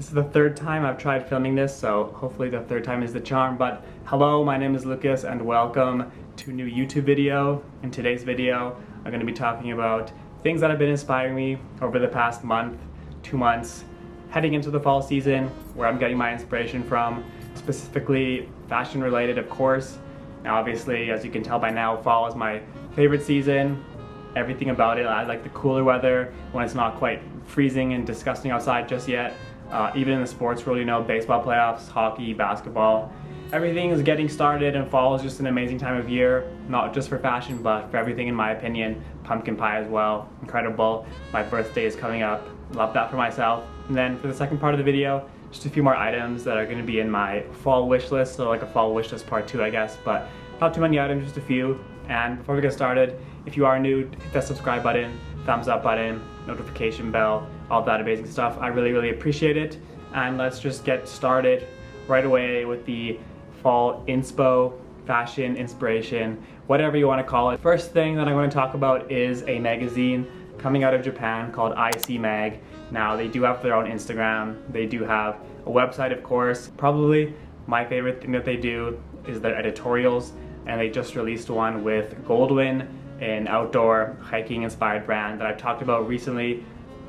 This is the third time I've tried filming this, so hopefully the third time is the charm. But hello, my name is Lucas and welcome to a new YouTube video. In today's video, I'm going to be talking about things that have been inspiring me over the past month, 2 months, heading into the fall season, where I'm getting my inspiration from, specifically fashion related, of course. Now obviously, as you can tell by now, fall is my favorite season. Everything about it. I like the cooler weather when it's not quite freezing and disgusting outside just yet. Even in the sports world, you know, baseball playoffs, hockey, basketball, everything is getting started, and fall is just an amazing time of year, not just for fashion, but for everything in my opinion. Pumpkin pie as well, incredible. My birthday is coming up, love that for myself. And then for the second part of the video, just a few more items that are going to be in my fall wish list, so like a fall wish list part 2, I guess, but not too many items, just a few. And before we get started, if you are new, hit that subscribe button, thumbs up button, notification bell, all that amazing stuff. I really appreciate it. And let's just get started right away with the fall inspo, fashion inspiration, whatever you want to call it. First thing that I want to talk about is a magazine coming out of Japan called Ikmag. Now they do have their own Instagram, they do have a website, of course. Probably my favorite thing that they do is their editorials, and they just released one with Goldwyn, an outdoor hiking inspired brand that I've talked about recently.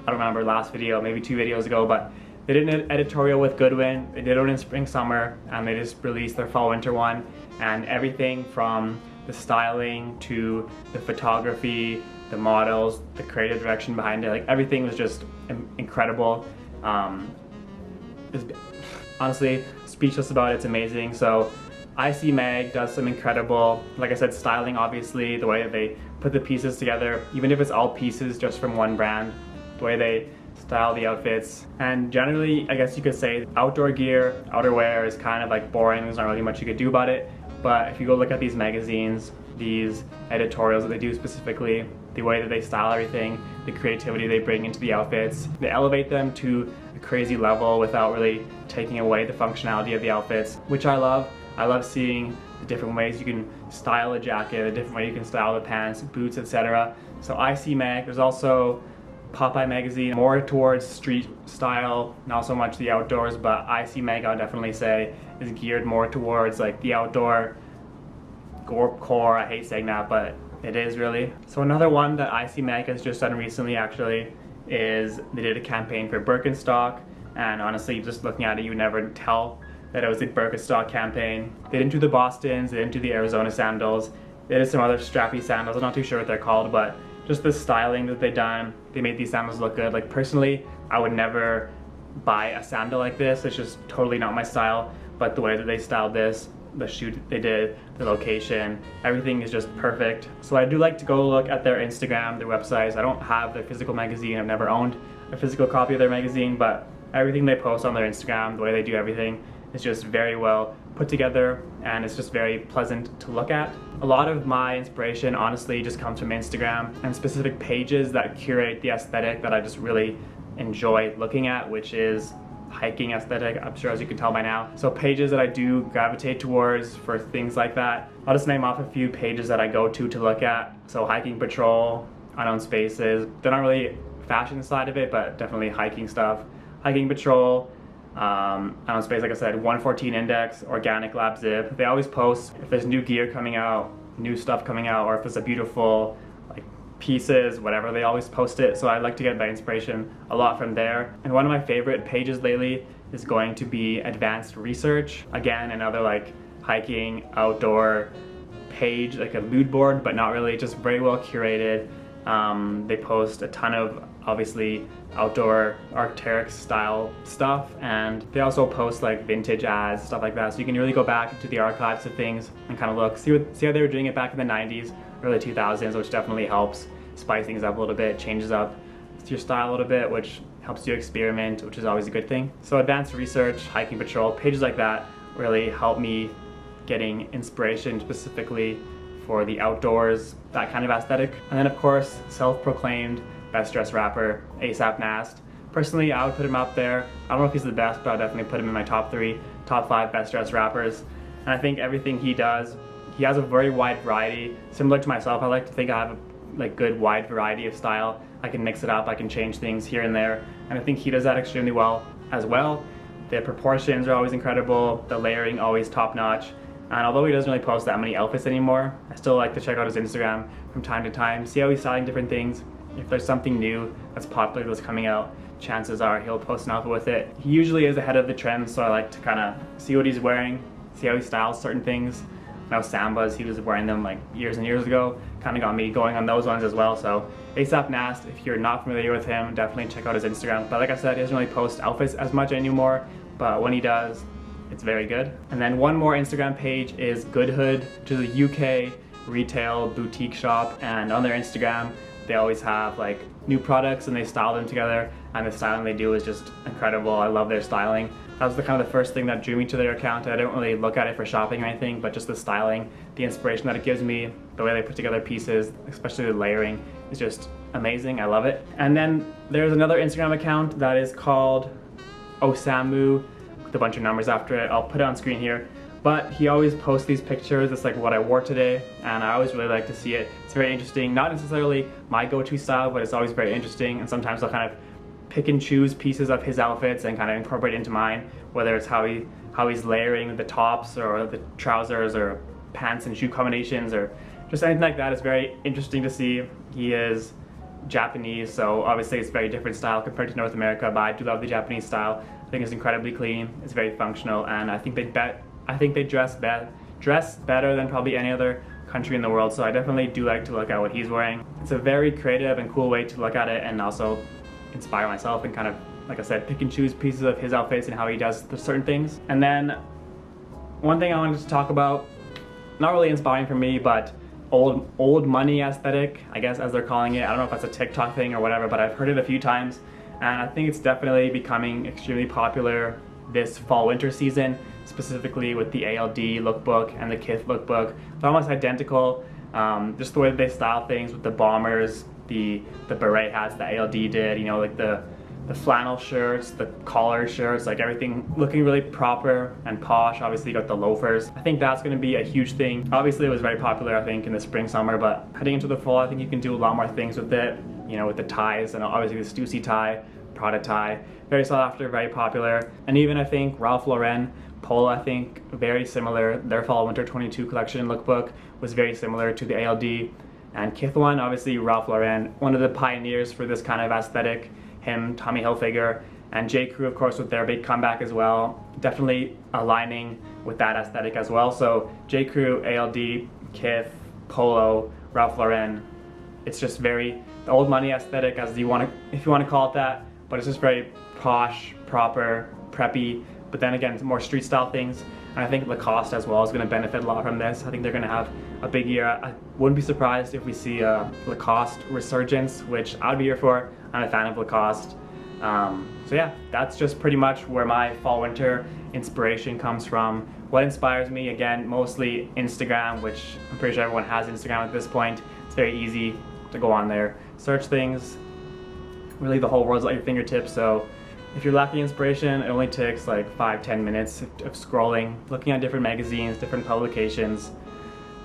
I don't remember, last video, maybe 2 videos ago, but they did an editorial with Goodwin. They did it in spring, summer, and they just released their fall winter one. And everything from the styling to the photography, the models, the creative direction behind it, like everything was just incredible. Honestly, speechless about it. It's amazing. So Ikmag does some incredible, like I said, styling, obviously, the way that they put the pieces together, even if it's all pieces just from one brand, the way they style the outfits. And generally, I guess you could say outdoor gear, outerwear is kind of like boring. There's not really much you could do about it. But if you go look at these magazines, these editorials that they do specifically, the way that they style everything, the creativity they bring into the outfits, they elevate them to a crazy level without really taking away the functionality of the outfits, which I love. I love seeing the different ways you can style a jacket, the different way you can style the pants, boots, etc. So Ikmag, there's also Popeye magazine, more towards street style, not so much the outdoors, but Ikmag I would definitely say is geared more towards like the outdoor core. I hate saying that, but it is really. So another one that Ikmag has just done recently actually is they did a campaign for Birkenstock, and honestly, just looking at it, you would never tell that it was a Birkenstock campaign. They didn't do the Bostons, they didn't do the Arizona sandals, they did some other strappy sandals. I'm not too sure what they're called, but just the styling that they done, they made these sandals look good. Like personally, I would never buy a sandal like this. It's just totally not my style, but the way that they styled this, the shoot they did, the location, everything is just perfect. So I do like to go look at their Instagram, their websites. I don't have their physical magazine. I've never owned a physical copy of their magazine, but everything they post on their Instagram, the way they do everything, is just very well put together, and it's just very pleasant to look at. A lot of my inspiration honestly just comes from Instagram and specific pages that curate the aesthetic that I just really enjoy looking at, which is hiking aesthetic, I'm sure, as you can tell by now. So pages that I do gravitate towards for things like that. I'll just name off a few pages that I go to look at. So Hiking Patrol, Unknown Spaces, they're not really fashion side of it, but definitely hiking stuff. Hiking Patrol, Unknown Space, like I said, 114 Index, Organic Lab Zip. They always post if there's new gear coming out, new stuff coming out, or if there's a beautiful like pieces, whatever, they always post it. So I like to get my inspiration a lot from there. And one of my favorite pages lately is going to be Advanced Research. Again, another like hiking outdoor page, like a mood board, but not really, just very well curated. They post a ton of obviously outdoor Arc'teryx style stuff, and they also post like vintage ads, stuff like that, so you can really go back into the archives of things and kind of look, see how they were doing it back in the 90s, early 2000s, which definitely helps spice things up a little bit, changes up your style a little bit, which helps you experiment, which is always a good thing. So Advanced Research, Hiking Patrol, pages like that really help me getting inspiration specifically for the outdoors, that kind of aesthetic. And then of course, self-proclaimed best dressed rapper, A$AP Nast. Personally, I would put him up there. I don't know if he's the best, but I'll definitely put him in my top 5 best dressed rappers. And I think everything he does, he has a very wide variety. Similar to myself, I like to think I have a like good wide variety of style. I can mix it up, I can change things here and there, and I think he does that extremely well. as well. The proportions are always incredible, the layering always top notch. And although he doesn't really post that many outfits anymore, I still like to check out his Instagram from time to time, see how he's styling different things. If there's something new that's popular that's coming out, chances are he'll post an outfit with it. He usually is ahead of the trend, so I like to kind of see what he's wearing, see how he styles certain things. Now Sambas, he was wearing them like years and years ago, kind of got me going on those ones as well. So ASAP Nast, if you're not familiar with him, definitely check out his Instagram. But like I said, he doesn't really post outfits as much anymore, but when he does, it's very good. And then one more Instagram page is Good Hood, which is a UK retail boutique shop, and on their Instagram they always have like new products and they style them together, and the styling they do is just incredible. I love their styling. That was the kind of the first thing that drew me to their account. I don't really look at it for shopping or anything, but just the styling, the inspiration that it gives me, the way they put together pieces, especially the layering, is just amazing. I love it. And then there's another Instagram account that is called Osamu, with a bunch of numbers after it. I'll put it on screen here. But he always posts these pictures. It's like what I wore today, and I always really like to see it. It's very interesting. Not necessarily my go-to style, but it's always very interesting. And sometimes I'll kind of pick and choose pieces of his outfits and kind of incorporate into mine, whether it's how he's layering the tops or the trousers or pants and shoe combinations or just anything like that. It's very interesting to see. He is Japanese, so obviously it's a very different style compared to North America, but I do love the Japanese style. I think it's incredibly clean, it's very functional, and I think they dress better than probably any other country in the world, so I definitely do like to look at what he's wearing. It's a very creative and cool way to look at it and also inspire myself and kind of, like I said, pick and choose pieces of his outfits and how he does certain things. And then one thing I wanted to talk about, not really inspiring for me, but old money aesthetic, I guess, as they're calling it. I don't know if that's a TikTok thing or whatever, but I've heard it a few times, and I think it's definitely becoming extremely popular this fall winter season, specifically with the ALD lookbook and the Kith lookbook. They're almost identical, just the way that they style things with the bombers, the beret hats that ALD did, you know, like the flannel shirts, the collar shirts, like everything looking really proper and posh. Obviously you got the loafers. I think that's going to be a huge thing. Obviously it was very popular, I think, in the spring, summer, but heading into the fall, I think you can do a lot more things with it, you know, with the ties, and obviously the Stussy tie, Prada tie, very sought after, very popular. And even I think Ralph Lauren Polo, I think, very similar. Their fall winter 22 collection lookbook was very similar to the ALD and Kith one. Obviously Ralph Lauren, one of the pioneers for this kind of aesthetic. Him, Tommy Hilfiger, and J. Crew, of course, with their big comeback as well, definitely aligning with that aesthetic as well. So J. Crew, ALD, Kith, Polo, Ralph Lauren, it's just very the old money aesthetic, as you want to, if you want to call it that, but it's just very posh, proper, preppy, but then again, more street style things. And I think Lacoste as well is going to benefit a lot from this. I think they're going to have a big year. I wouldn't be surprised if we see a Lacoste resurgence, which I'd be here for. I'm a fan of Lacoste. So yeah, that's just pretty much where my fall winter inspiration comes from. What inspires me, again, mostly Instagram, which I'm pretty sure everyone has Instagram at this point. It's very easy to go on there, search things. Really the whole world's at your fingertips, so if you're lacking inspiration, it only takes like 5-10 minutes of scrolling, looking at different magazines, different publications.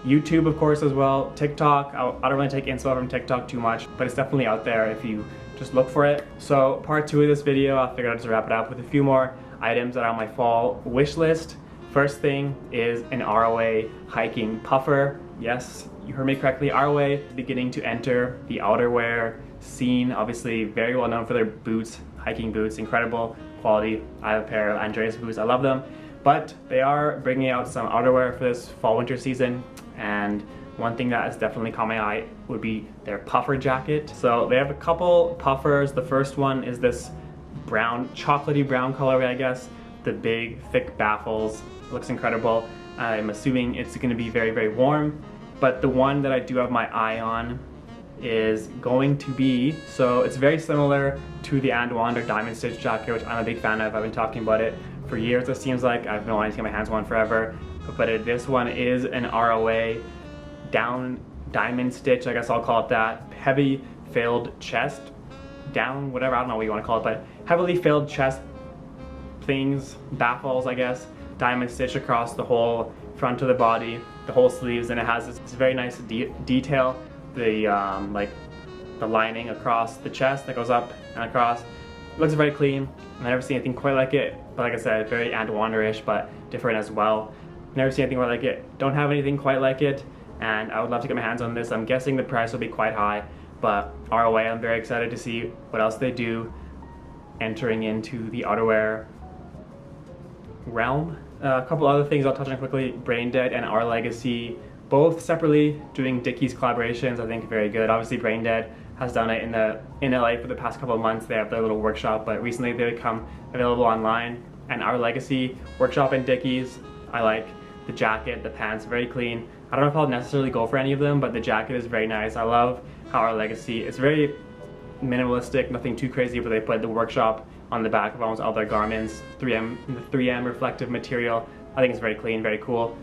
YouTube, of course, as well. TikTok, I don't really take inspo from TikTok too much, but it's definitely out there if you just look for it. So part 2 of this video, I figured I'd just wrap it up with a few more items that are on my fall wish list. First thing is an ROA hiking puffer. Yes, you heard me correctly. ROA beginning to enter the outerwear scene. Obviously very well known for their boots, hiking boots, incredible quality. I have a pair of Andreas boots, I love them. But they are bringing out some outerwear for this fall winter season, and one thing that has definitely caught my eye would be their puffer jacket. So they have a couple puffers. The first one is this brown, chocolatey brown colorway, I guess. The big thick baffles, looks incredible. I'm assuming it's going to be very, very warm. But the one that I do have my eye on is going to be, so it's very similar to the And Wander diamond stitch jacket, which I'm a big fan of. I've been talking about it for years, it seems like. I've been wanting to get my hands on one forever. But this one is an ROA down diamond stitch, I guess I'll call it that. Heavy filled chest, down, whatever, I don't know what you want to call it, but heavily filled chest things, baffles, I guess. Diamond stitch across the whole front of the body, the whole sleeves, and it has this very nice detail. The like the lining across the chest that goes up and across. looks very clean. I've never seen anything quite like it, but like I said, very and Wander-ish, but different as well. Never seen anything quite like it. Don't have anything quite like it, and I would love to get my hands on this. I'm guessing the price will be quite high, but ROA, I'm very excited to see what else they do entering into the outerwear realm. A couple other things I'll touch on quickly. Brain Dead and Our Legacy, both separately doing Dickies collaborations. I think very good. Obviously Brain Dead has done it in LA for the past couple of months. They have their little workshop, but recently they become available online. And Our Legacy workshop and Dickies, I like the jacket, the pants, very clean. I don't know if I'll necessarily go for any of them, but the jacket is very nice. I love how Our Legacy, it's very minimalistic, nothing too crazy, but they put the workshop on the back of almost all their garments, 3M reflective material. I think it's very clean, very cool.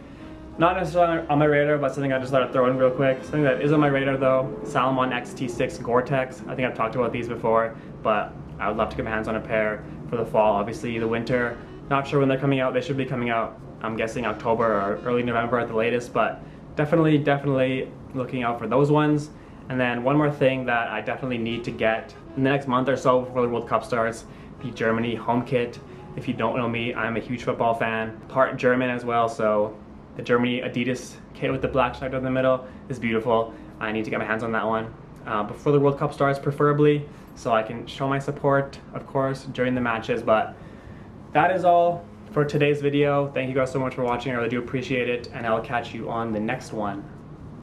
Not necessarily on my radar, but something I just thought I'd throw in real quick. Something that is on my radar though, Salomon XT6 Gore-Tex. I think I've talked about these before, but I would love to get my hands on a pair for the fall. Obviously the winter, not sure when they're coming out. They should be coming out, I'm guessing October or early November at the latest, but definitely looking out for those ones. And then one more thing that I definitely need to get in the next month or so before the World Cup starts, the Germany home kit. If you don't know me, I'm a huge football fan, part German as well, so the Germany Adidas kit with the black stripe down the middle is beautiful. I need to get my hands on that one before the World Cup starts, preferably, so I can show my support, of course, during the matches. But that is all for today's video. Thank you guys so much for watching. I really do appreciate it, and I'll catch you on the next one.